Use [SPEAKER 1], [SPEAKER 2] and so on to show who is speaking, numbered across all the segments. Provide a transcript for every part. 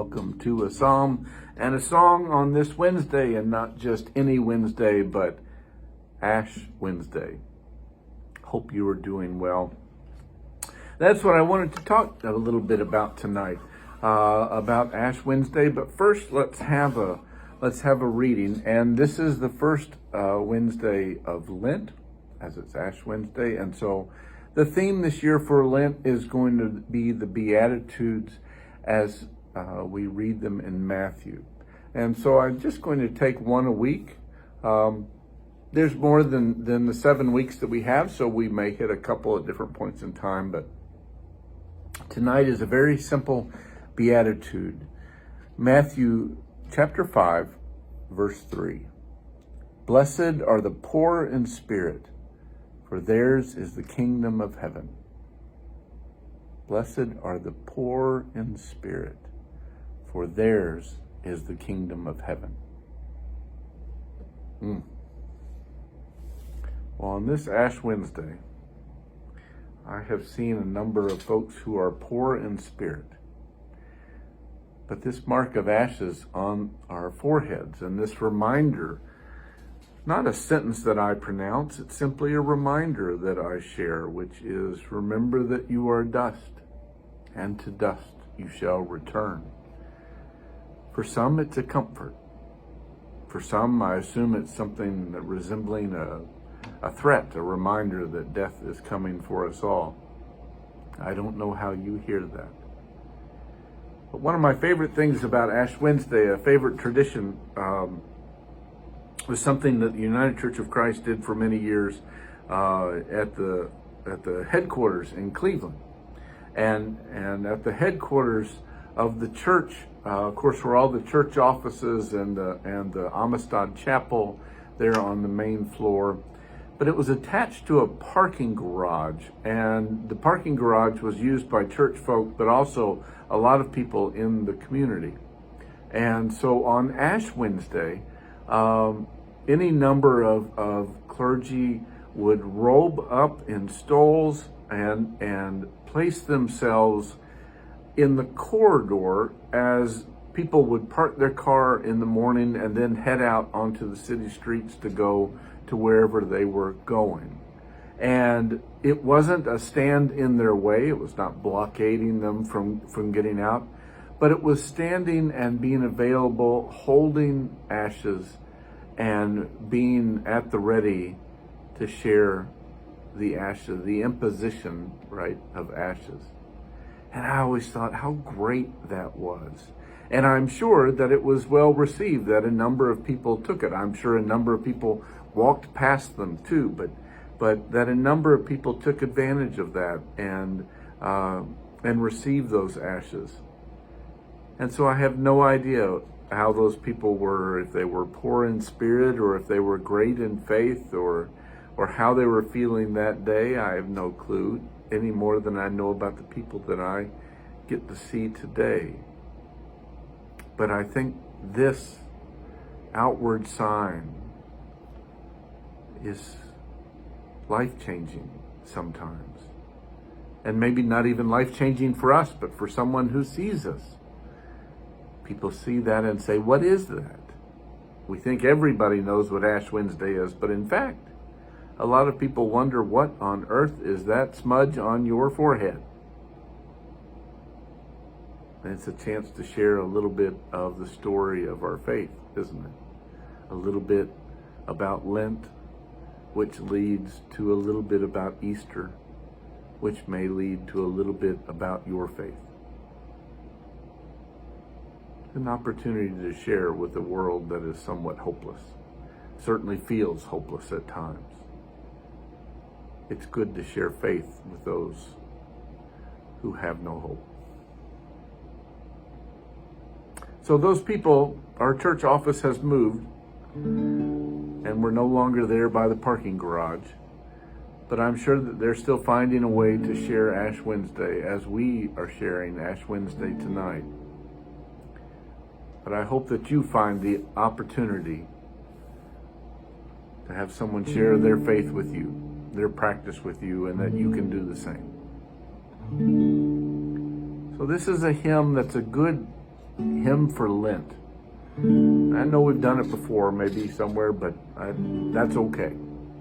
[SPEAKER 1] welcome to a psalm and a song on this Wednesday, and not just any Wednesday, but Ash Wednesday. Hope you are doing well. That's what I wanted to talk a little bit about tonight, about Ash Wednesday. But first, let's have a reading, and this is the first Wednesday of Lent, as it's Ash Wednesday, and so the theme this year for Lent is going to be the Beatitudes as we read them in Matthew. And so I'm just going to take one a week. There's more than the 7 weeks that we have, so we may hit a couple of different points in time, but tonight is a very simple Beatitude. Matthew chapter 5, verse 3. Blessed are the poor in spirit, for theirs is the kingdom of heaven. Blessed are the poor in spirit, for theirs is the kingdom of heaven. Well, on this Ash Wednesday, I have seen a number of folks who are poor in spirit. But this mark of ashes on our foreheads and this reminder, not a sentence that I pronounce, it's simply a reminder that I share, which is, remember that you are dust, and to dust you shall return. For some, it's a comfort. For some, I assume it's something resembling a threat, a reminder that death is coming for us all. I don't know how you hear that. But one of my favorite things about Ash Wednesday, a favorite tradition, was something that the United Church of Christ did for many years at the headquarters in Cleveland. And at the headquarters of the church, of course, were all the church offices and the Amistad Chapel there on the main floor. But it was attached to a parking garage, and the parking garage was used by church folk, but also a lot of people in the community. And so on Ash Wednesday, any number of clergy would robe up in stoles and place themselves in the corridor as people would park their car in the morning and then head out onto the city streets to go to wherever they were going. And it wasn't a stand in their way. It was not blockading them from getting out, but it was standing and being available, holding ashes, and being at the ready to share the ashes, the imposition, right, of ashes. And I always thought how great that was. And I'm sure that it was well received, that a number of people took it. I'm sure a number of people walked past them too, but that a number of people took advantage of that and received those ashes. And so I have no idea how those people were, if they were poor in spirit or if they were great in faith or how they were feeling that day. I have no clue, any more than I know about the people that I get to see today. But I think this outward sign is life-changing sometimes. And maybe not even life-changing for us, but for someone who sees us. People see that and say, what is that? We think everybody knows what Ash Wednesday is, but in fact, a lot of people wonder, what on earth is that smudge on your forehead? And it's a chance to share a little bit of the story of our faith, isn't it? A little bit about Lent, which leads to a little bit about Easter, which may lead to a little bit about your faith. An opportunity to share with a world that is somewhat hopeless, certainly feels hopeless at times. It's good to share faith with those who have no hope. So those people, our church office has moved, and we're no longer there by the parking garage. But I'm sure that they're still finding a way to share Ash Wednesday as we are sharing Ash Wednesday tonight. But I hope that you find the opportunity to have someone share their faith with you, their practice with you, and that you can do the same. So this is a hymn that's a good hymn for Lent. I know we've done it before, maybe somewhere, but that's okay.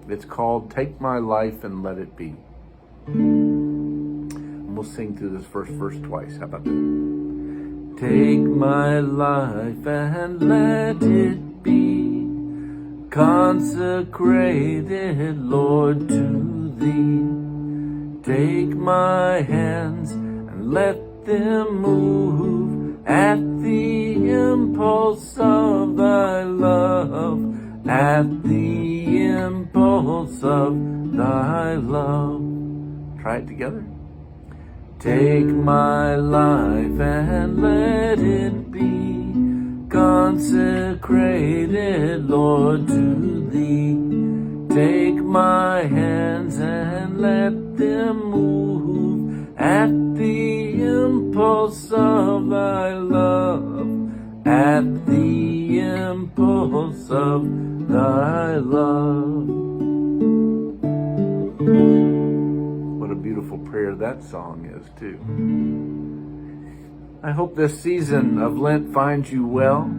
[SPEAKER 1] It's called Take My Life and Let It Be. And we'll sing through this first verse twice. How about that? Take my life and let it be consecrated, Lord, to Thee. Take my hands and let them move at the impulse of Thy love, at the impulse of Thy love. Try it together. Take my life and let it be consecrated, Lord, to Thee. Take my hands and let them move at the impulse of Thy love, at the impulse of Thy love. What a beautiful prayer that song is, too. I hope this season of Lent finds you well.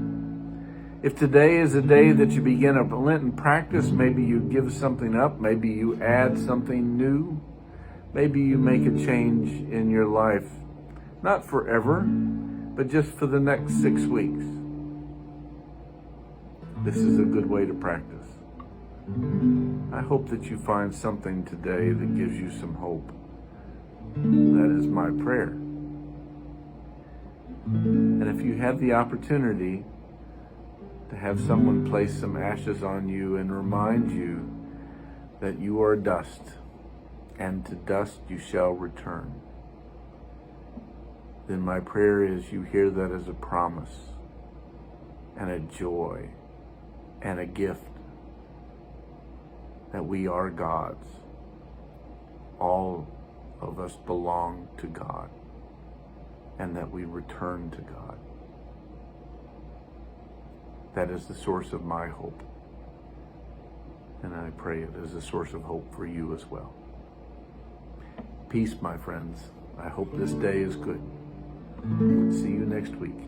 [SPEAKER 1] If today is a day that you begin a Lenten practice, maybe you give something up, maybe you add something new, maybe you make a change in your life, not forever, but just for the next 6 weeks. This is a good way to practice. I hope that you find something today that gives you some hope. That is my prayer. And if you have the opportunity to have someone place some ashes on you and remind you that you are dust, and to dust you shall return, then my prayer is you hear that as a promise and a joy and a gift that we are God's. All of us belong to God, and that we return to God. That is the source of my hope. And I pray it is a source of hope for you as well. Peace, my friends. I hope this day is good. See you next week.